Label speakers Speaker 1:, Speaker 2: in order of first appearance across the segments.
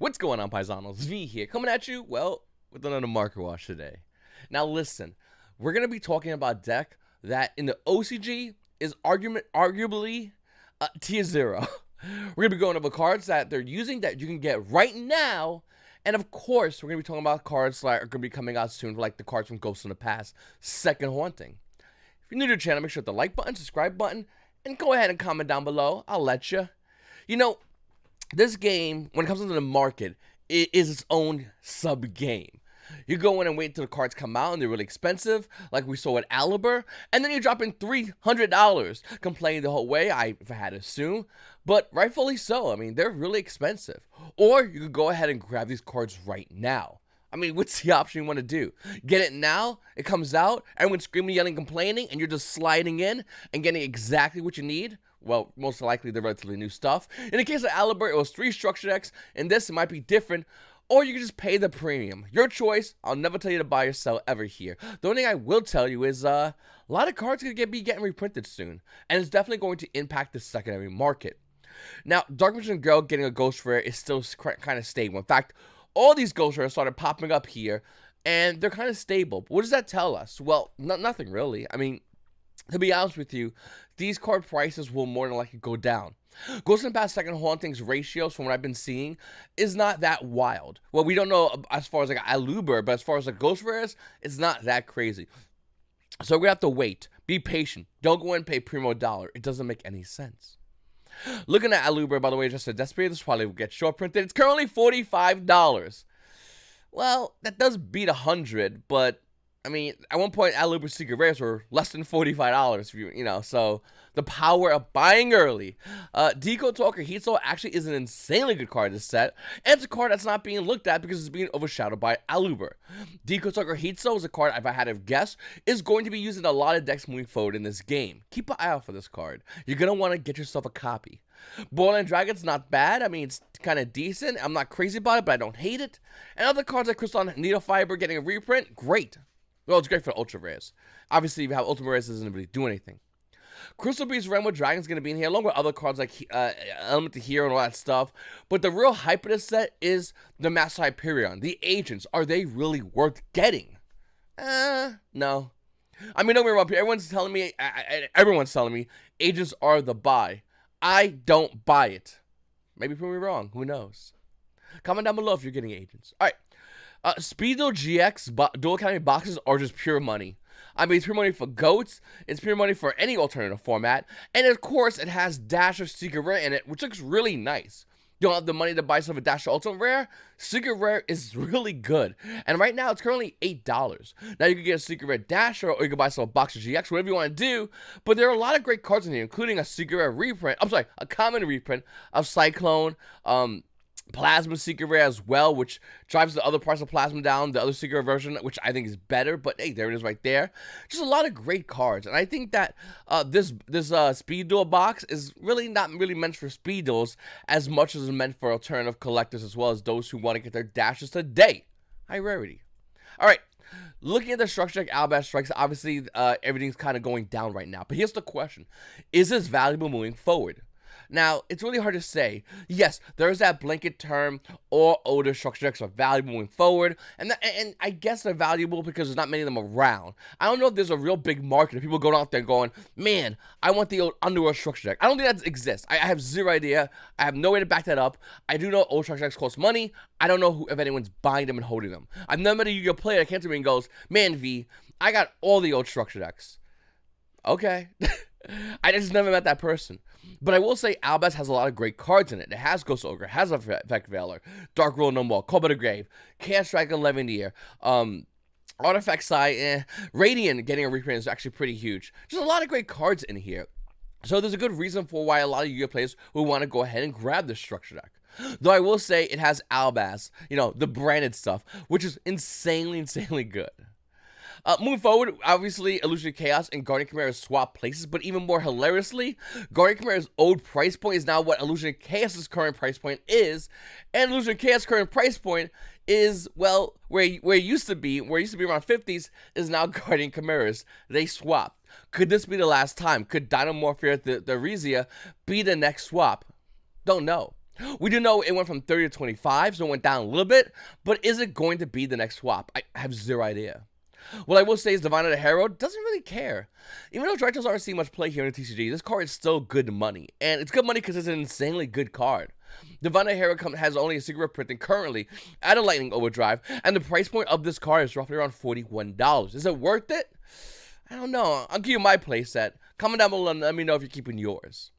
Speaker 1: What's going on, Paisanos? V here, coming at you, well, with another market watch today. Now listen, we're going to be talking about a deck that in the OCG is arguably tier 0. We're going to be going over cards that they're using that you can get right now. And of course, we're going to be talking about cards that are going to be coming out soon, like the cards from Ghosts in the Past, Second Haunting. If you're new to the channel, make sure to hit the like button, subscribe button, and go ahead and comment down below. I'll let you. You know, this game, when it comes into the market, it is its own sub-game. You go in and wait until the cards come out and they're really expensive, like we saw at Aliber, and then you're dropping $300, complaining the whole way, if I had to assume, but rightfully so. I mean, they're really expensive. Or you could go ahead and grab these cards right now. I mean, what's the option you want to do? Get it now, it comes out, everyone's screaming, yelling, complaining, and you're just sliding in and getting exactly what you need? Well, most likely the relatively new stuff. In the case of Aliber, it was 3 structure decks. In this, it might be different. Or you can just pay the premium. Your choice. I'll never tell you to buy or sell ever here. The only thing I will tell you is a lot of cards are going to be getting reprinted soon. And it's definitely going to impact the secondary market. Now, Dark Magician Girl getting a Ghost Rare is still kind of stable. In fact, all these Ghost Rares started popping up here. And they're kind of stable. But what does that tell us? Well, nothing really. I mean, to be honest with you, these card prices will more than likely go down. Ghosts in the Past Second Hauntings ratios, from what I've been seeing, is not that wild. Well, we don't know as far as like Aluber, but as far as like Ghost Rares, it's not that crazy. So we have to wait. Be patient. Don't go in and pay primo $1. It doesn't make any sense. Looking at Aluber, by the way, just a Desperate, this probably will get short printed. It's currently $45. Well, that does beat 100, but I mean, at one point, Aluber Secret Rares were less than $45, you know, so the power of buying early. Deco Talker Hitso actually is an insanely good card in this set, and it's a card that's not being looked at because it's being overshadowed by Aluber. Deco Talker Hitso is a card, if I had to guess, is going to be used in a lot of decks moving forward in this game. Keep an eye out for this card. You're going to want to get yourself a copy. Boiling Dragon's not bad. I mean, it's kind of decent. I'm not crazy about it, but I don't hate it. And other cards like Crystal Needle Fiber getting a reprint, great. Well, it's great for ultra rares. Obviously, if you have ultra rares, it doesn't really do anything. Crystal Beast Realm with Dragon is going to be in here, along with other cards like Element to Hero and all that stuff. But the real hype of this set is the Master Hyperion. The agents, are they really worth getting? No. I mean, don't get me wrong. Everyone's telling me agents are the buy. I don't buy it. Maybe prove me wrong. Who knows? Comment down below if you're getting agents. All right. Duel GX Duel Academy boxes are just pure money. I mean, it's pure money for GOATs. It's pure money for any alternative format. And of course, it has Dasher Secret Rare in it, which looks really nice. You don't have the money to buy yourself a Dasher Ultimate Rare? Secret Rare is really good. And right now, it's currently $8. Now, you can get a Secret Rare Dasher, or you can buy yourself a box of GX, whatever you want to do. But there are a lot of great cards in here, including a Secret Rare reprint. I'm sorry, a common reprint of Cyclone, Plasma Secret Rare as well, which drives the other parts of Plasma down, the other Secret Rare version, which I think is better, but hey, there it is right there. Just a lot of great cards, and I think that this Speed Duel box is really not really meant for Speed Duels as much as it's meant for alternative collectors as well as those who want to get their dashes today. High rarity. All right, looking at the structure deck, Albass Strikes, obviously everything's kind of going down right now, but here's the question. Is this valuable moving forward? Now, it's really hard to say. Yes, there's that blanket term, or older structure decks are valuable moving forward, and I guess they're valuable because there's not many of them around. I don't know if there's a real big market of people going out there going, man, I want the old underworld structure deck. I don't think that exists. I have zero idea. I have no way to back that up. I do know old structure decks cost money. I don't know if anyone's buying them and holding them. I've never met a Yu-Gi-Oh player that came to me and goes, man, V, I got all the old structure decks. Okay. I just never met that person. But I will say Albaz has a lot of great cards in it. It has Ghost Ogre, has Effect Veiler, Dark Rule No More, Call by the Grave, Chaos Dragon 11 Year, Artifact Sai, Radiant getting a reprint is actually pretty huge. Just a lot of great cards in here. So there's a good reason for why a lot of Yu-Gi-Oh players will want to go ahead and grab this structure deck. Though I will say it has Albaz, you know, the branded stuff, which is insanely good. Moving forward, obviously, Illusion of Chaos and Guardian Chimera swap places, but even more hilariously, Guardian Chimera's old price point is now what Illusion of Chaos's current price point is, and Illusion of Chaos' current price point is, well, where it used to be around 50s, is now Guardian Chimera's. They swap. Could this be the last time? Could Dino Morphia the Theresia be the next swap? Don't know. We do know it went from 30 to 25, so it went down a little bit, but is it going to be the next swap? I have zero idea. What I will say is Divine of the Hero doesn't really care. Even though Dragons aren't seeing much play here in the TCG, this card is still good money. And it's good money because it's an insanely good card. Divine of the Hero has only a single reprinting currently at a Lightning Overdrive, and the price point of this card is roughly around $41. Is it worth it? I don't know. I'll give you my playset. Comment down below and let me know if you're keeping yours.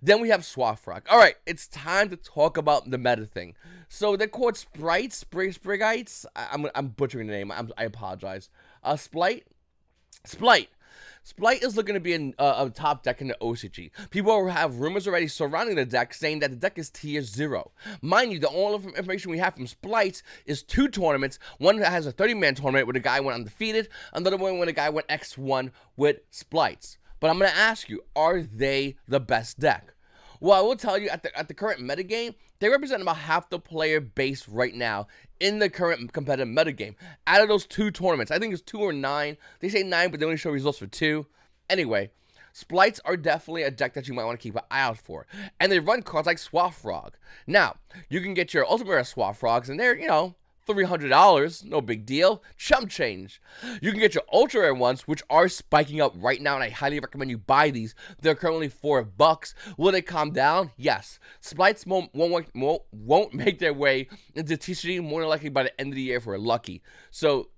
Speaker 1: Then we have Swafrock. Alright, it's time to talk about the meta thing. So they're called Sprites, Sprigites. I'm butchering the name. I apologize. Splite. Splite is looking to be a top deck in the OCG. People have rumors already surrounding the deck saying that the deck is tier 0. Mind you, the only information we have from Splites is 2 tournaments. One that has a 30-man tournament where the guy went undefeated, another one when the guy went X1 with Splites. But I'm going to ask you, are they the best deck? Well, I will tell you, at the current metagame, they represent about half the player base right now in the current competitive metagame. Out of those 2 tournaments, I think it's 2 or 9. They say 9, but they only show results for 2. Anyway, Splites are definitely a deck that you might want to keep an eye out for. And they run cards like Swafrog. Now, you can get your Ultimate Rare Swafrogs, and they're, $300, no big deal, chump change. You can get your ultra rare ones, which are spiking up right now, and I highly recommend you buy these. They're currently $4. Will they calm down? Yes. Splites won't make their way into TCG more than likely by the end of the year if we're lucky. So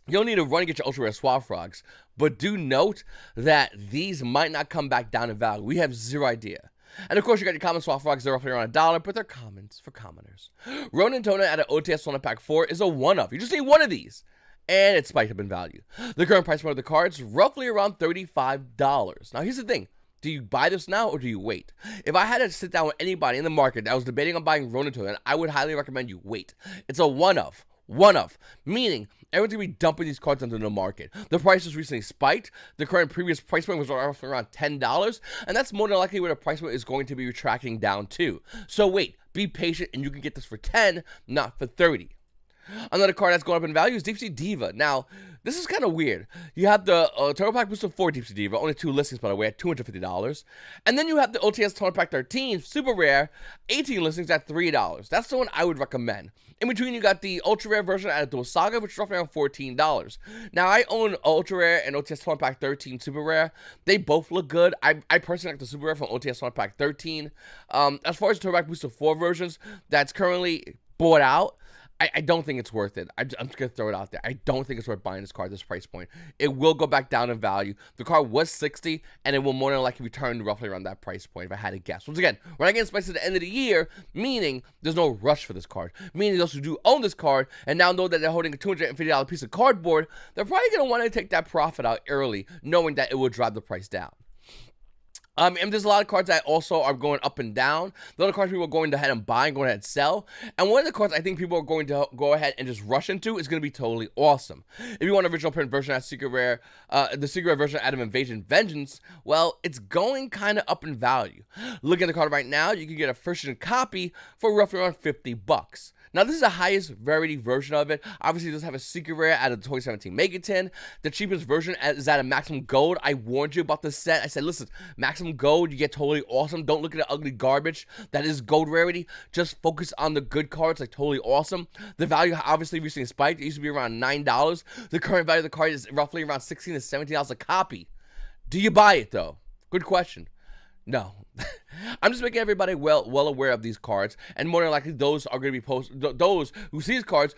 Speaker 1: you'll need to run and get your ultra rare Swafrogs, but do note that these might not come back down in value. We have zero idea. And of course, you got your common Swafrogs. They're roughly around $1, but they're commons for commoners. Ronin Tona at an OTS Tournament Pack 4 is a one-of. You just need one of these, and it's spiked up in value. The current price point of the cards roughly around $35. Now, here's the thing. Do you buy this now, or do you wait? If I had to sit down with anybody in the market that was debating on buying Ronin Tona, I would highly recommend you wait. It's a one-of. Meaning everyone's gonna be dumping these cards into the market. The price has recently spiked. The current previous price point was around $10, and that's more than likely where the price point is going to be retracting down to. So wait, be patient, and you can get this for 10, not for 30. Another card that's going up in value is Deep Sea Diva. Now, this is kind of weird. You have the Turbo Pack Booster 4 Deep Sea Diva, only 2 listings by the way, at $250. And then you have the OTS Tournament Pack 13, super rare, 18 listings at $3. That's the one I would recommend. In between, you got the ultra rare version at a Dual Saga, which is roughly around $14. Now, I own ultra rare and OTS Tournament Pack 13 super rare. They both look good. I personally like the super rare from OTS Tournament Pack 13. As far as Turbo Pack Booster 4 versions, that's currently bought out. I don't think it's worth it. I'm just going to throw it out there. I don't think it's worth buying this card at this price point. It will go back down in value. The card was $60, and it will more than likely return roughly around that price point if I had to guess. Once again, we're not getting spikes at the end of the year, meaning there's no rush for this card. Meaning those who do own this card and now know that they're holding a $250 piece of cardboard, they're probably going to want to take that profit out early, knowing that it will drive the price down. And there's a lot of cards that also are going up and down. The other cards people are going ahead and buy and going ahead and sell. And one of the cards I think people are going to go ahead and just rush into is going to be totally awesome. If you want an original print version at Secret Rare, the Secret Rare version out of Invasion Vengeance, well, it's going kind of up in value. Looking at the card right now, you can get a first edition copy for roughly around $50. Now, this is the highest rarity version of it. Obviously, it does have a secret rare out of the 2017 Megaton. The cheapest version is at a Maximum Gold. I warned you about this set. I said, listen, Maximum Gold, you get totally awesome. Don't look at the ugly garbage that is gold rarity. Just focus on the good cards, like totally awesome. The value obviously recently spiked. It used to be around $9. The current value of the card is roughly around $16 to $17 a copy. Do you buy it, though? Good question. No. I'm just making everybody well aware of these cards, and more than likely those are going to be those who see these cards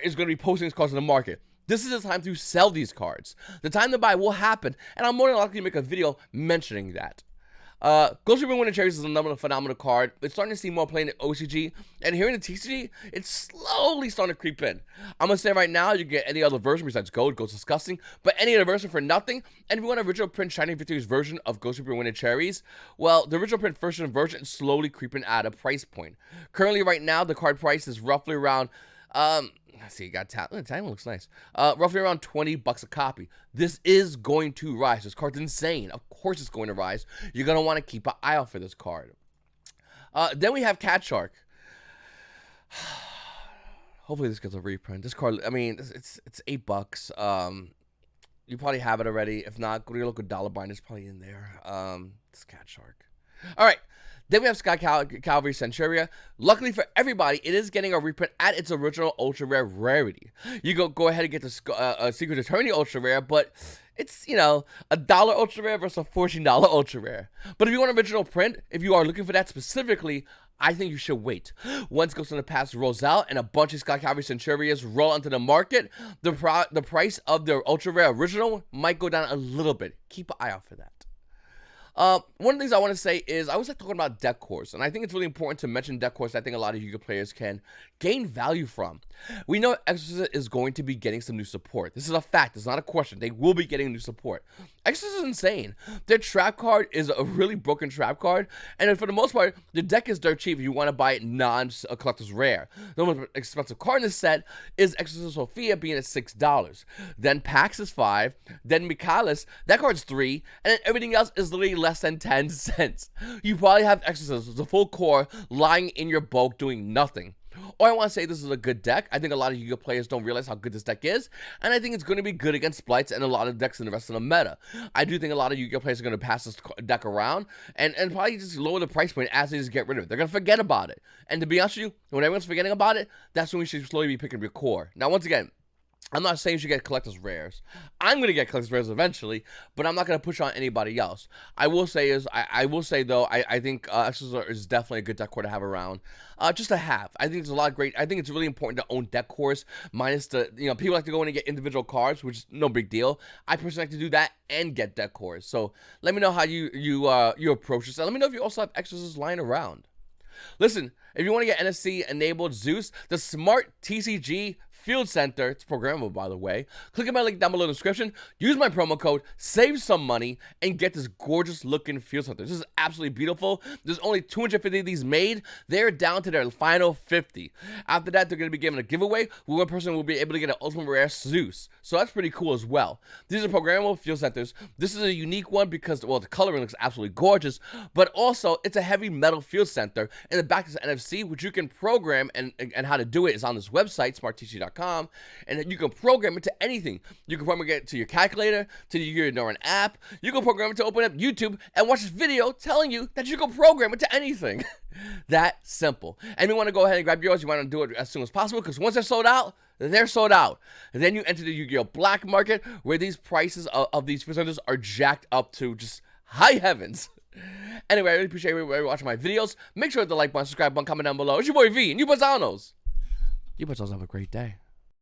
Speaker 1: is going to be posting these cards in the market. This is the time to sell these cards. The time to buy will happen, and I'm more than likely to make a video mentioning that. Ghost Reaper Winter Cherries is another phenomenal card. It's starting to see more play in the OCG, and here in the TCG, it's slowly starting to creep in. I'm going to say right now, you can get any other version besides Gold. Gold's disgusting, but any other version for nothing. And if you want an original print Shining Victories version of Ghost Reaper Winter Cherries, well, the original print first edition version is slowly creeping at a price point. Currently, right now, the card price is roughly around, let's see, got tap. The time looks nice. Roughly around $20 a copy. This is going to rise. This card's insane. Of course it's going to rise. You're going to want to keep an eye out for this card. Then we have Cat Shark. Hopefully this gets a reprint. This card, I mean, it's $8. You probably have it already. If not, go to your local dollar binder. It's probably in there. It's Cat Shark. All right. Then we have Sky Cavalry Centuria. Luckily for everybody, it is getting a reprint at its original ultra rare rarity. You go ahead and get the Secret Attorney ultra rare, but it's, you know, $1 ultra rare versus a $14 ultra rare. But if you want original print, if you are looking for that specifically, I think you should wait. Once Ghost in the Past rolls out and a bunch of Sky Cavalry Centurias roll onto the market, the price of the ultra rare original might go down a little bit. Keep an eye out for that. One of the things I want to say is I always like talking about deck cores, and I think it's really important to mention deck cores. I think a lot of YuGiOh players can gain value from. We know Exorcist is going to be getting some new support. This is a fact. It's not a question. They will be getting new support. Exorcist is insane. Their trap card is a really broken trap card, and for the most part, the deck is dirt cheap if you want to buy it non-collector's rare. The most expensive card in this set is Exorcist Sophia, being at $6. Then Pax is $5. Then Michaelis, that card's $3, and then everything else is literally less than 10 cents. You probably have Exorcist, the full core, lying in your bulk doing nothing. Or I want to say this is a good deck. I think a lot of YuGiOh players don't realize how good this deck is, and I think it's going to be good against Sprites and a lot of decks in the rest of the meta. I do think a lot of YuGiOh players are going to pass this deck around and probably just lower the price point as they just get rid of it. They're going to forget about it. And to be honest with you, when everyone's forgetting about it, that's when we should slowly be picking up your core. Now, once again, I'm not saying you should get collector's rares. I'm going to get collector's rares eventually, but I'm not going to push on anybody else. I will say though, I think Exorcist is definitely a good deck core to have around. Just to have. I think there's a lot of great, I think it's really important to own deck cores, minus the, you know, people like to go in and get individual cards, which is no big deal. I personally like to do that and get deck cores. So let me know how you approach this. And let me know if you also have Exorcists lying around. Listen, if you want to get NFC-enabled Zeus, the Smart TCG Field Center, it's programmable by the way, click on my link down below in the description, use my promo code, save some money, and get this gorgeous looking Field Center. This is absolutely beautiful. There's only 250 of these made. They're down to their final 50. After that, they're going to be giving a giveaway where one person will be able to get an Ultimate Rare Zeus. So that's pretty cool as well. These are programmable Field Centers. This is a unique one because, well, the coloring looks absolutely gorgeous, but also it's a heavy metal Field Center. In the back is NFC, which you can program, and how to do it is on this website, smarttc.com. And you can program it to anything. You can program it to your calculator, to your Neuron app. You can program it to open up YouTube and watch this video telling you that you can program it to anything. That simple. And you want to go ahead and grab yours. You want to do it as soon as possible because once they're sold out, they're sold out. And then you enter the YuGiOh black market where these prices of these percentages are jacked up to just high heavens. Anyway, I really appreciate everybody watching my videos. Make sure to hit the like button, subscribe button, comment down below. It's your boy V and YuGiOh YGOPaisanos. You guys have a great day.